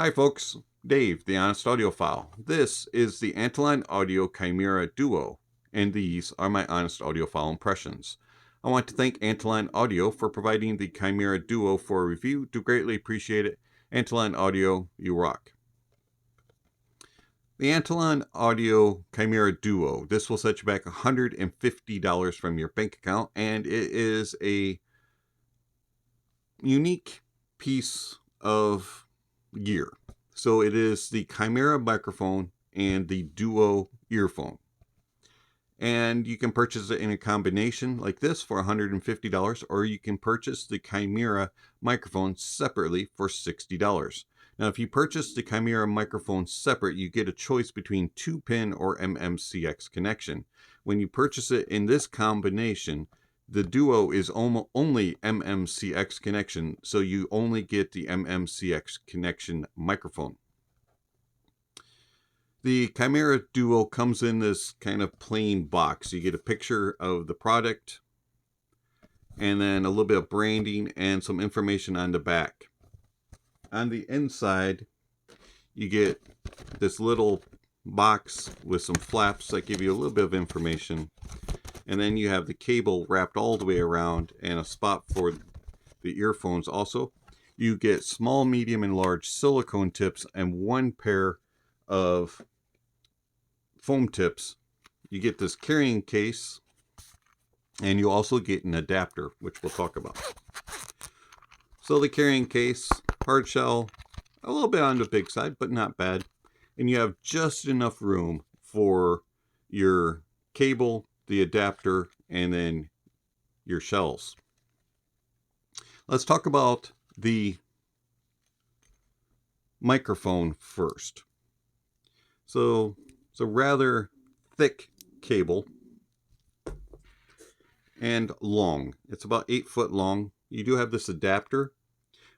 Hi folks, Dave, the Honest Audiophile. This is the Antlion Audio Kimura Duo, and these are my Honest Audiophile impressions. I want to thank Antlion Audio for providing the Kimura Duo for a review. Do greatly appreciate it. Antlion Audio, you rock. The Antlion Audio Kimura Duo. This will set you back $150 from your bank account, and it is a unique piece of gear. So it is the Kimura microphone and the Duo earphone. And you can purchase it in a combination like this for $150, or you can purchase the Kimura microphone separately for $60. Now, if you purchase the Kimura microphone separate, you get a choice between 2-pin or MMCX connection. When you purchase it in this combination, the Duo is only MMCX connection, so you only get the MMCX connection microphone. The Kimura Duo comes in this kind of plain box. You get a picture of the product, and then a little bit of branding and some information on the back. On the inside, you get this little box with some flaps that give you a little bit of information. And then you have the cable wrapped all the way around and a spot for the earphones also. You get small, medium, and large silicone tips and one pair of foam tips. You get this carrying case, and you also get an adapter, which we'll talk about. So the carrying case, hard shell, a little bit on the big side, but not bad. And you have just enough room for your cable, the adapter, and then your shells. Let's talk about the microphone first. So it's a rather thick cable and long. It's about 8 foot long. You do have this adapter,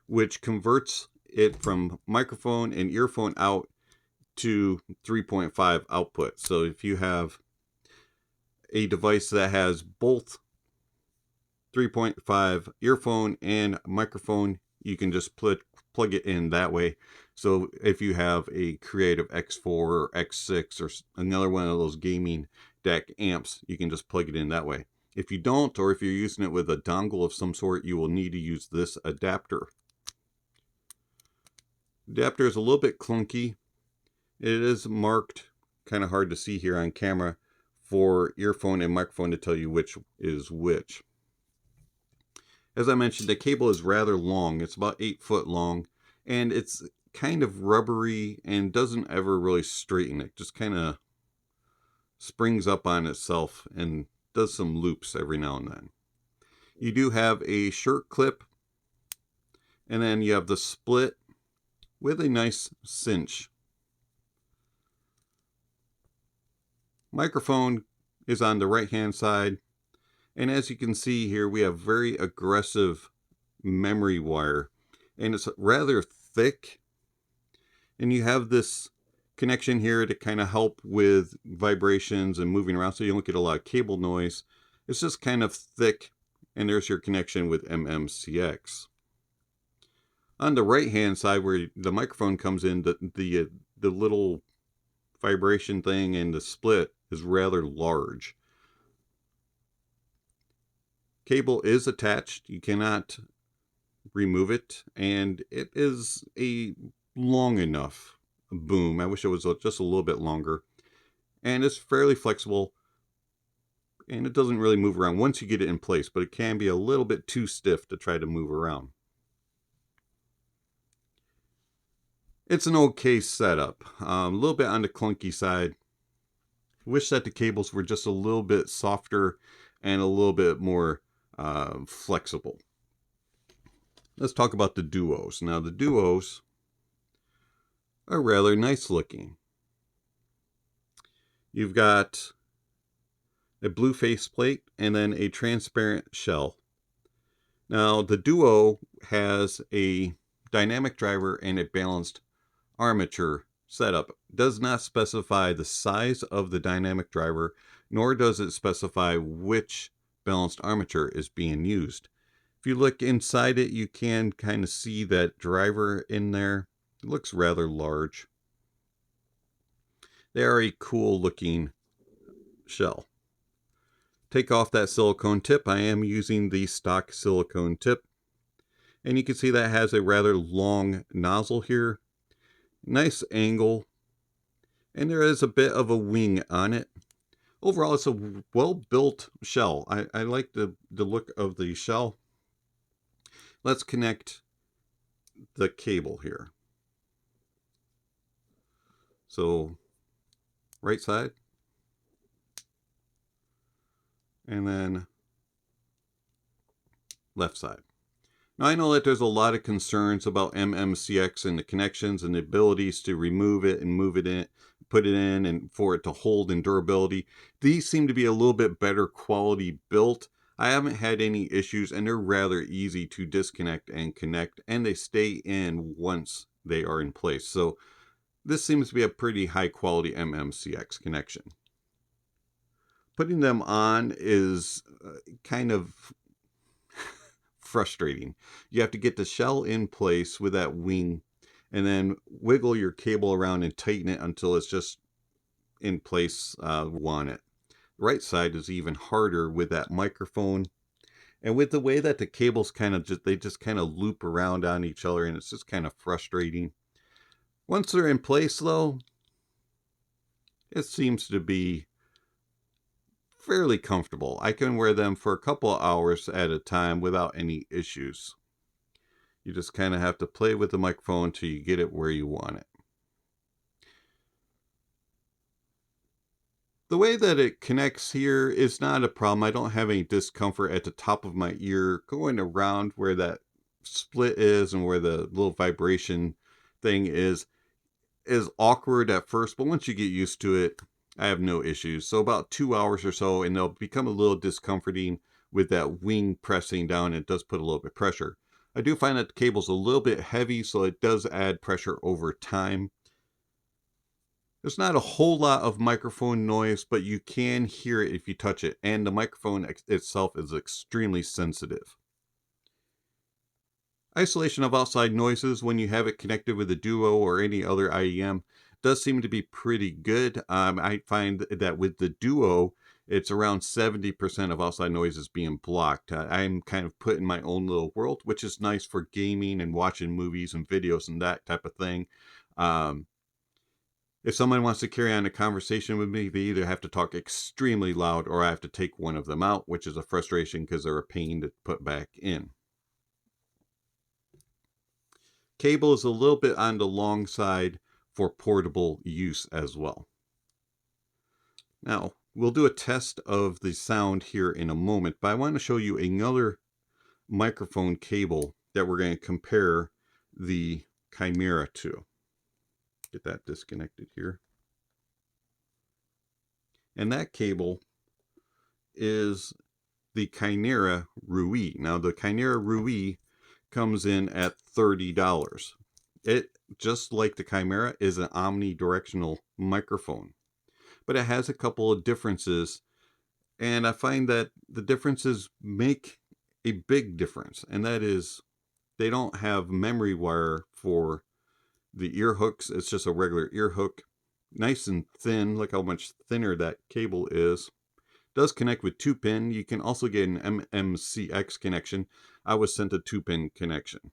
which converts it from microphone and earphone out to 3.5 output. So if you have a device that has both 3.5 earphone and microphone, you can just plug it in that way. So if you have a Creative X4 or X6 or another one of those gaming DAC amps, you can just plug it in that way. If you don't, or if you're using it with a dongle of some sort, you will need to use this adapter. Adapter is a little bit clunky. It is marked, kind of hard to see here on camera, for earphone and microphone to tell you which is which. As I mentioned, the cable is rather long. It's about 8 foot long, and it's kind of rubbery and doesn't ever really straighten. It just kind of springs up on itself and does some loops every now and then. You do have a shirt clip, and then you have the split with a nice cinch. Microphone is on the right hand side, and as you can see here, we have very aggressive memory wire, and it's rather thick, and you have this connection here to kind of help with vibrations and moving around, so you don't get a lot of cable noise. It's just kind of thick, and there's your connection with MMCX. On the right hand side, where the microphone comes in, the little vibration thing and the split is rather large. Cable is attached. You cannot remove it, and it is a long enough boom. I wish it was just a little bit longer. And it's fairly flexible, and it doesn't really move around once you get it in place, but it can be a little bit too stiff to try to move around. It's an okay setup, a little bit on the clunky side. Wish that the cables were just a little bit softer and a little bit more flexible. Let's talk about the Duos. Now, the Duos are rather nice looking. You've got a blue faceplate and then a transparent shell. Now, the Duo has a dynamic driver and a balanced armature setup. Does not specify the size of the dynamic driver, nor does it specify which balanced armature is being used. If you look inside it, you can kind of see that driver in there. It looks rather large. They are a cool looking shell. Take off that silicone tip. I am using the stock silicone tip. And you can see that has a rather long nozzle here. Nice angle. And there is a bit of a wing on it. Overall, it's a well-built shell. I like the look of the shell. Let's connect the cable here. So, right side. And then left side. Now I know that there's a lot of concerns about MMCX and the connections and the abilities to remove it and move it in, put it in, and for it to hold in durability. These seem to be a little bit better quality built. I haven't had any issues, and they're rather easy to disconnect and connect, and they stay in once they are in place. So this seems to be a pretty high quality MMCX connection. Putting them on is kind of frustrating. You have to get the shell in place with that wing and then wiggle your cable around and tighten it until it's just in place want it. The right side is even harder with that microphone and with the way that the cables kind of just kind of loop around on each other, and it's just kind of frustrating. Once they're in place though, it seems to be fairly comfortable. I can wear them for a couple of hours at a time without any issues. You just kind of have to play with the microphone until you get it where you want it. The way that it connects here is not a problem. I don't have any discomfort at the top of my ear going around where that split is and where the little vibration thing is awkward at first, but once you get used to it, I have no issues. So about 2 hours or so, and they'll become a little discomforting with that wing pressing down. It does put a little bit of pressure. I do find that the cable's a little bit heavy, so it does add pressure over time. There's not a whole lot of microphone noise, but you can hear it if you touch it, and the microphone itself is extremely sensitive. Isolation of outside noises when you have it connected with a Duo or any other IEM does seem to be pretty good. I find that with the Duo, it's around 70% of outside noises being blocked. I'm kind of put in my own little world, which is nice for gaming and watching movies and videos and that type of thing. If someone wants to carry on a conversation with me, they either have to talk extremely loud or I have to take one of them out, which is a frustration because they're a pain to put back in. Cable is a little bit on the long side for portable use as well. Now, we'll do a test of the sound here in a moment, but I want to show you another microphone cable that we're going to compare the Kimura to. Get that disconnected here. And that cable is the Kinera Ruyi. Now, the Kinera Ruyi comes in at $30. It, just like the Kimura, is an omnidirectional microphone, but it has a couple of differences, and I find that the differences make a big difference, and that is they don't have memory wire for the ear hooks. It's just a regular ear hook, nice and thin. Look how much thinner that cable is. Does connect with 2-pin. You can also get an MMCX connection. I was sent a 2-pin connection.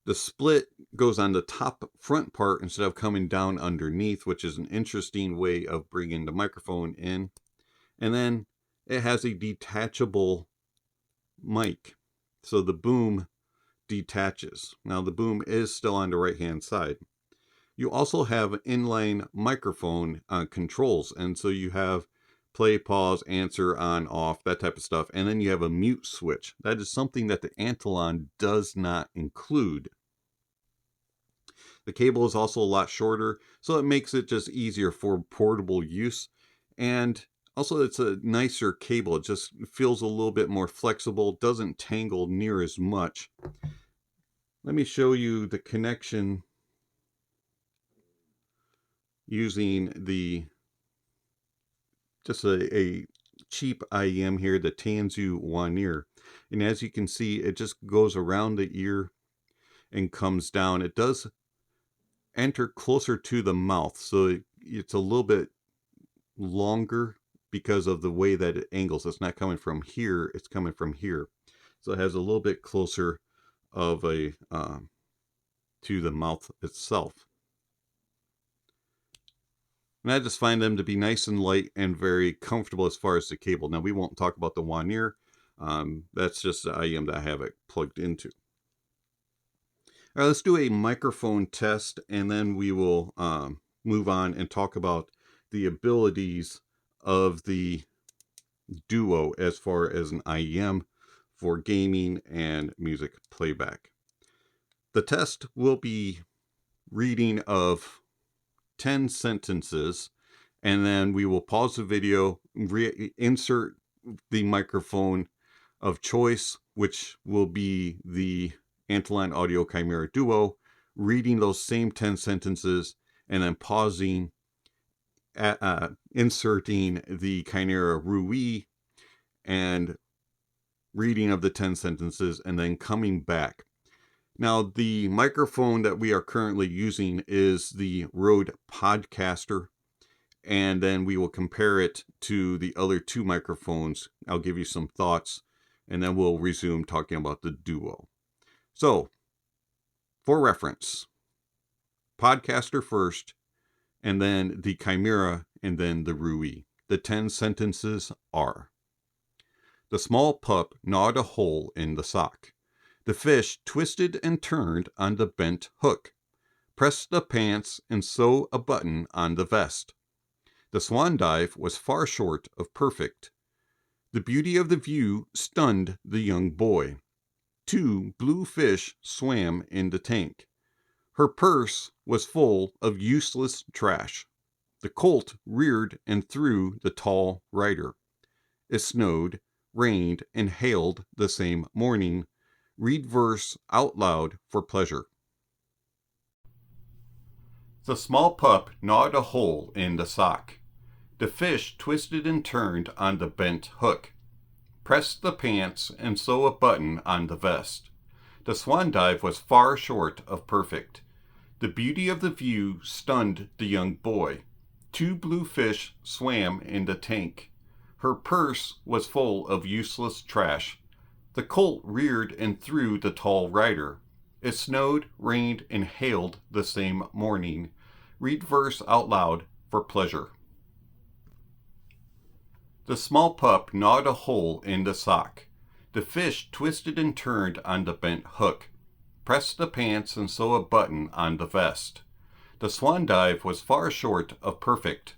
The split goes on the top front part instead of coming down underneath, which is an interesting way of bringing the microphone in. And then it has a detachable mic, so the boom detaches. Now the boom is still on the right hand side. You also have inline microphone controls, and so you have play, pause, answer, on, off, that type of stuff. And then you have a mute switch. That is something that the Antlion does not include. The cable is also a lot shorter, so it makes it just easier for portable use. And also it's a nicer cable. It just feels a little bit more flexible, doesn't tangle near as much. Let me show you the connection using just a cheap IEM here, the Tanzu One Ear. And as you can see, it just goes around the ear. and comes down. It does enter closer to the mouth, so it's a little bit longer because of the way that it angles. It's not coming from here, it's coming from here. So it has a little bit closer of a to the mouth itself. And I just find them to be nice and light and very comfortable as far as the cable. Now, we won't talk about the one ear. That's just the IEM that I have it plugged into. All right, let's do a microphone test, and then we will move on and talk about the abilities of the Duo as far as an IEM for gaming and music playback. The test will be reading of 10 sentences, and then we will pause the video, insert the microphone of choice, which will be the Antlion Audio Kimura Duo, reading those same 10 sentences, and then pausing, inserting the Kinera Ruyi, and reading of the 10 sentences, and then coming back. Now, the microphone that we are currently using is the Rode Podcaster, and then we will compare it to the other two microphones. I'll give you some thoughts, and then we'll resume talking about the Duo. So, for reference, Podcaster first, and then the Kimura, and then the Ruyi. The 10 sentences are: the small pup gnawed a hole in the sock. The fish twisted and turned on the bent hook, pressed the pants and sew a button on the vest. The swan dive was far short of perfect. The beauty of the view stunned the young boy. 2 blue fish swam in the tank. Her purse was full of useless trash. The colt reared and threw the tall rider. It snowed, rained, and hailed the same morning. Read verse out loud for pleasure. The small pup gnawed a hole in the sock. The fish twisted and turned on the bent hook, pressed the pants and sew a button on the vest. The swan dive was far short of perfect. The beauty of the view stunned the young boy. 2 blue fish swam in the tank. Her purse was full of useless trash. The colt reared and threw the tall rider. It snowed, rained, and hailed the same morning. Read verse out loud for pleasure. The small pup gnawed a hole in the sock. The fish twisted and turned on the bent hook, pressed the pants and sew a button on the vest. The swan dive was far short of perfect.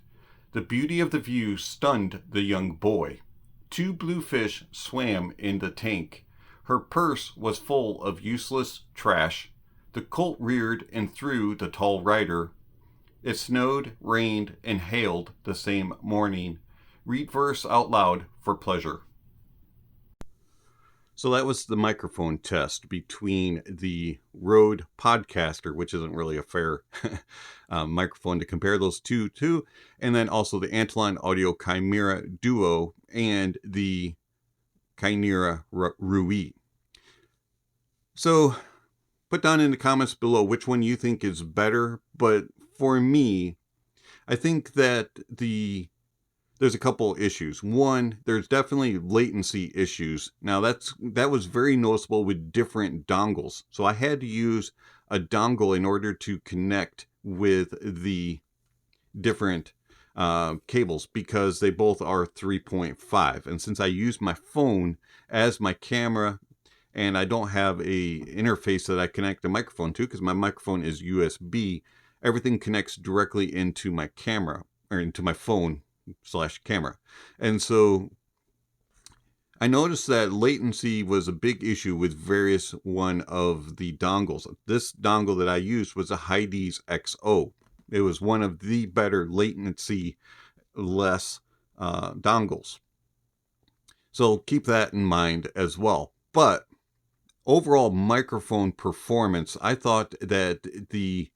The beauty of the view stunned the young boy. 2 blue fish swam in the tank. Her purse was full of useless trash. The colt reared and threw the tall rider. It snowed, rained, and hailed the same morning. Read verse out loud for pleasure. So that was the microphone test between the Rode Podcaster, which isn't really a fair microphone to compare those two to, and then also the Antlion Audio Kimura Duo and the Kinera Ruyi. So put down in the comments below which one you think is better, but for me, I think that there's a couple issues. One, there's definitely latency issues. Now that was very noticeable with different dongles. So I had to use a dongle in order to connect with the different cables because they both are 3.5. And since I use my phone as my camera and I don't have a interface that I connect the microphone to because my microphone is USB, everything connects directly into my camera or into my phone / camera. And so I noticed that latency was a big issue with various one of the dongles. This dongle that I used was a Heidi's XO. It was one of the better latency less dongles. So keep that in mind as well. But overall microphone performance, I thought that the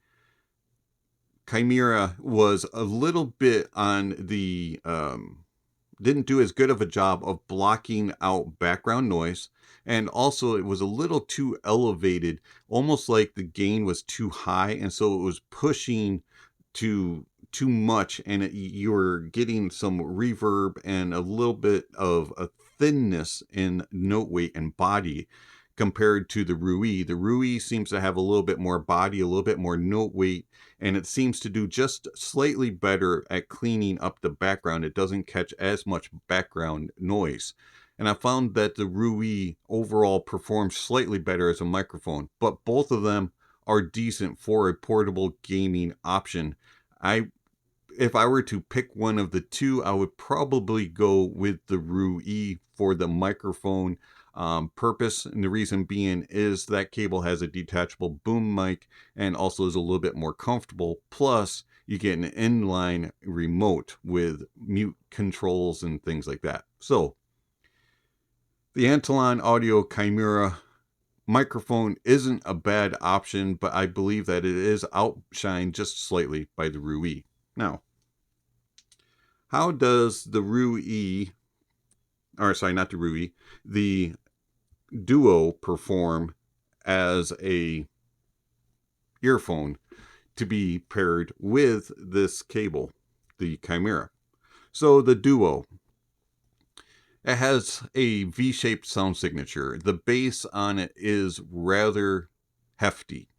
Kimura was a little bit on the, didn't do as good of a job of blocking out background noise. And also it was a little too elevated, almost like the gain was too high, and so it was pushing too much, and you were getting some reverb and a little bit of a thinness in note weight and body compared to the Ruyi. The Ruyi seems to have a little bit more body, a little bit more note weight, and it seems to do just slightly better at cleaning up the background. It doesn't catch as much background noise. And I found that the Ruyi overall performs slightly better as a microphone, but both of them are decent for a portable gaming option. If I were to pick one of the two, I would probably go with the Ruyi for the microphone purpose. And the reason being is that cable has a detachable boom mic and also is a little bit more comfortable. Plus, you get an inline remote with mute controls and things like that. So, the Antlion Audio Kimura microphone isn't a bad option, but I believe that it is outshined just slightly by the Ruyi. Now, how does the Ruyi, or sorry, not the Ruyi, the Duo perform as a earphone to be paired with this cable, the Kimura? So the Duo, it has a V-shaped sound signature. The bass on it is rather hefty.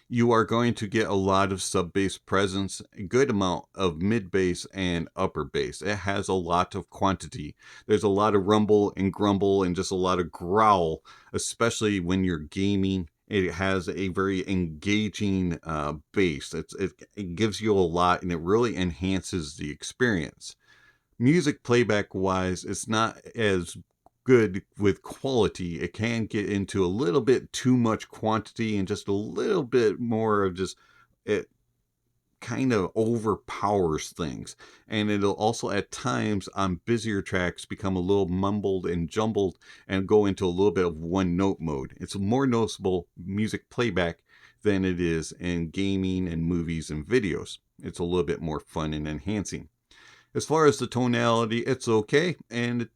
You are going to get a lot of sub bass presence, a good amount of mid bass and upper bass. It has a lot of quantity. There's a lot of rumble and grumble and just a lot of growl, especially when you're gaming. It has a very engaging bass. It gives you a lot, and it really enhances the experience. Music playback wise, it's not as good with quality. It can get into a little bit too much quantity and just a little bit more of just, it kind of overpowers things. And it'll also at times on busier tracks become a little mumbled and jumbled and go into a little bit of one note mode. It's more noticeable music playback than it is in gaming and movies and videos. It's a little bit more fun and enhancing. As far as the tonality, it's okay, and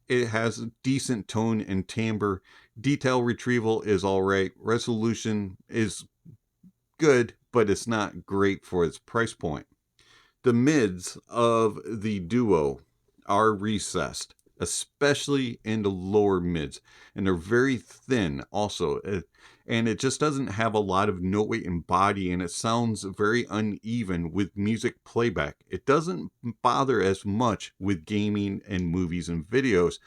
it has a decent tone and timbre. Detail retrieval is all right. Resolution is good, but it's not great for its price point. The mids of the Duo are recessed, especially in the lower mids, and they're very thin also. And it just doesn't have a lot of note weight and body, and it sounds very uneven with music playback. It doesn't bother as much with gaming and movies and videos,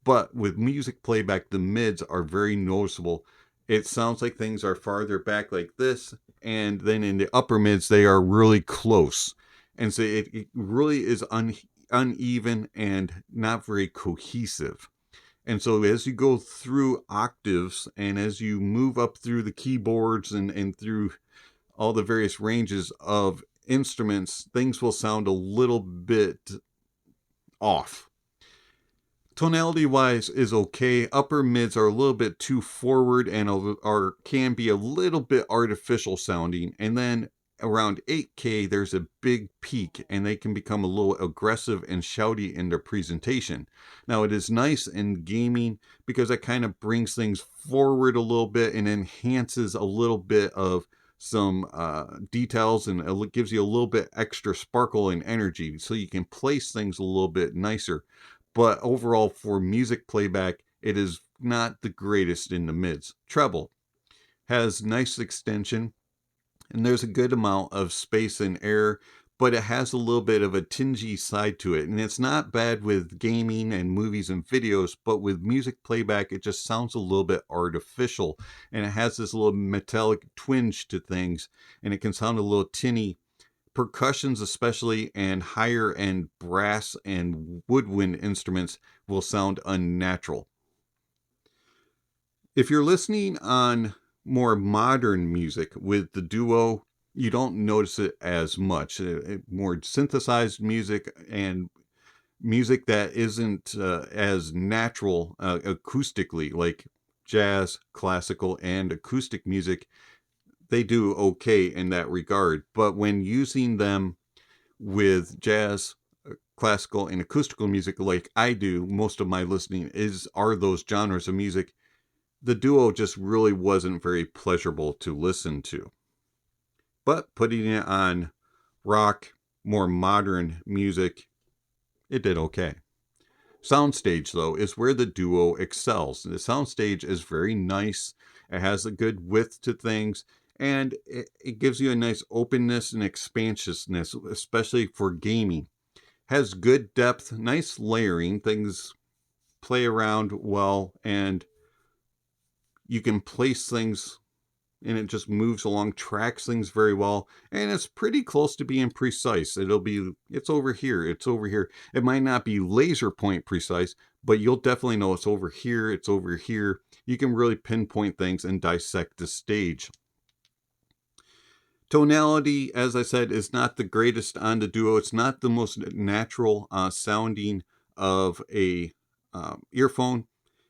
but with music playback, the mids are very noticeable. It sounds like things are farther back like this, and then in the upper mids, they are really close. And so it really is uneven and not very cohesive. And so as you go through octaves and as you move up through the keyboards and through all the various ranges of instruments, things will sound a little bit off. Tonality wise is okay. Upper mids are a little bit too forward and can be a little bit artificial sounding. And then around 8K, there's a big peak and they can become a little aggressive and shouty in their presentation. Now, it is nice in gaming because it kind of brings things forward a little bit and enhances a little bit of some details, and it gives you a little bit extra sparkle and energy so you can place things a little bit nicer. But overall, for music playback, it is not the greatest in the mids. Treble has nice extension, and there's a good amount of space and air, but it has a little bit of a tingy side to it. And it's not bad with gaming and movies and videos, but with music playback, it just sounds a little bit artificial. And it has this little metallic twinge to things, and it can sound a little tinny. Percussions especially, and higher end brass and woodwind instruments will sound unnatural. If you're listening on more modern music with the Duo, you don't notice it as much. More synthesized music and music that isn't as natural acoustically, like jazz, classical, and acoustic music, they do okay in that regard. But when using them with jazz, classical and acoustical music like I do, most of my listening are those genres of music, the Duo just really wasn't very pleasurable to listen to. But putting it on rock, more modern music, it did okay. Soundstage, though, is where the Duo excels. The soundstage is very nice. It has a good width to things, and it gives you a nice openness and expansiveness, especially for gaming. Has good depth, nice layering, things play around well, and you can place things and it just moves along, tracks things very well, and it's pretty close to being precise. It's over here, it's over here. It might not be laser point precise, but you'll definitely know it's over here, it's over here. You can really pinpoint things and dissect the stage. Tonality, as I said, is not the greatest on the Duo. It's not the most natural sounding of a earphone.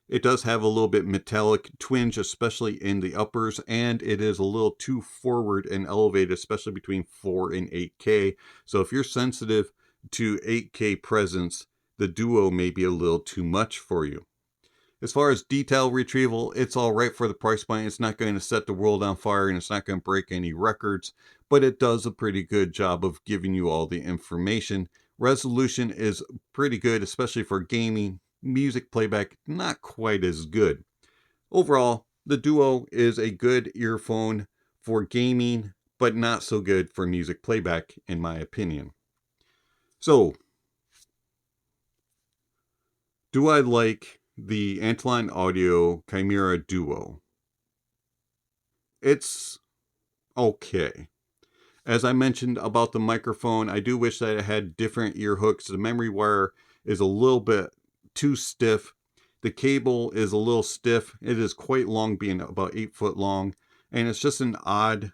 It does have a little bit metallic twinge, especially in the uppers, and it is a little too forward and elevated, especially between 4 and 8K. So if you're sensitive to 8K presence, the Duo may be a little too much for you. As far as detail retrieval, it's all right for the price point. It's not going to set the world on fire and it's not going to break any records, but it does a pretty good job of giving you all the information. Resolution is pretty good, especially for gaming. Music playback, not quite as good. Overall, the Duo is a good earphone for gaming, but not so good for music playback, in my opinion. So, do I like the Antlion Audio Kimura Duo? It's okay. As I mentioned about the microphone, I do wish that it had different ear hooks. The memory wire is a little bit too stiff. The cable is a little stiff. It is quite long, being about 8 foot long, and it's just an odd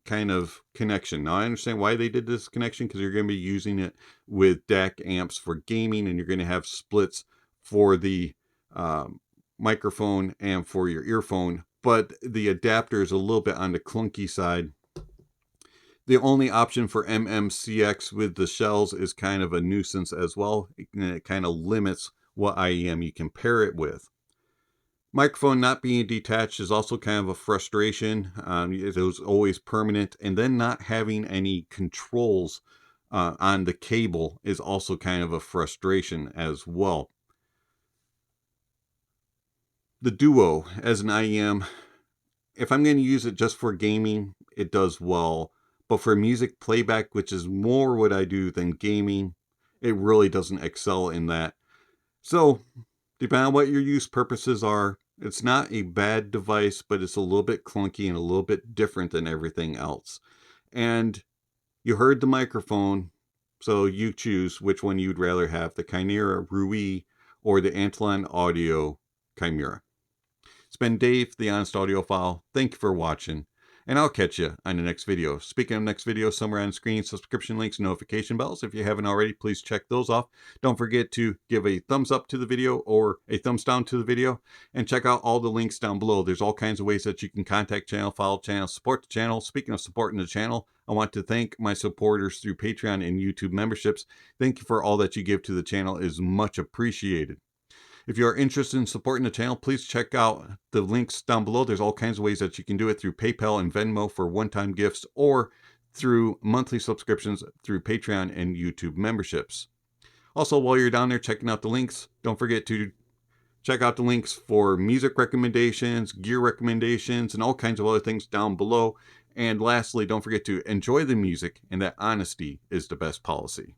kind of connection. Now I understand why they did this connection, because you're going to be using it with DAC amps for gaming, and you're going to have splits for the microphone and for your earphone, but the adapter is a little bit on the clunky side. The only option for MMCX with the shells is kind of a nuisance as well. It kind of limits what IEM you can pair it with. Microphone not being detached is also kind of a frustration. It was always permanent, and then not having any controls on the cable is also kind of a frustration as well. The Duo as an IEM, if I'm going to use it just for gaming, it does well. But for music playback, which is more what I do than gaming, it really doesn't excel in that. So, depending on what your use purposes are, it's not a bad device, but it's a little bit clunky and a little bit different than everything else. And you heard the microphone, so you choose which one you'd rather have, the Kinera Ruyi or the Antlion Audio Kimura. It's been Dave, the Honest Audiophile. Thank you for watching, and I'll catch you on the next video. Speaking of next video, somewhere on the screen, subscription links, notification bells. If you haven't already, please check those off. Don't forget to give a thumbs up to the video or a thumbs down to the video, and check out all the links down below. There's all kinds of ways that you can contact channel, follow channel, support the channel. Speaking of supporting the channel, I want to thank my supporters through Patreon and YouTube memberships. Thank you for all that you give to the channel. It is much appreciated. If you are interested in supporting the channel, please check out the links down below. There's all kinds of ways that you can do it through PayPal and Venmo for one-time gifts, or through monthly subscriptions through Patreon and YouTube memberships. Also, while you're down there checking out the links, don't forget to check out the links for music recommendations, gear recommendations, and all kinds of other things down below. And lastly, don't forget to enjoy the music, and that honesty is the best policy.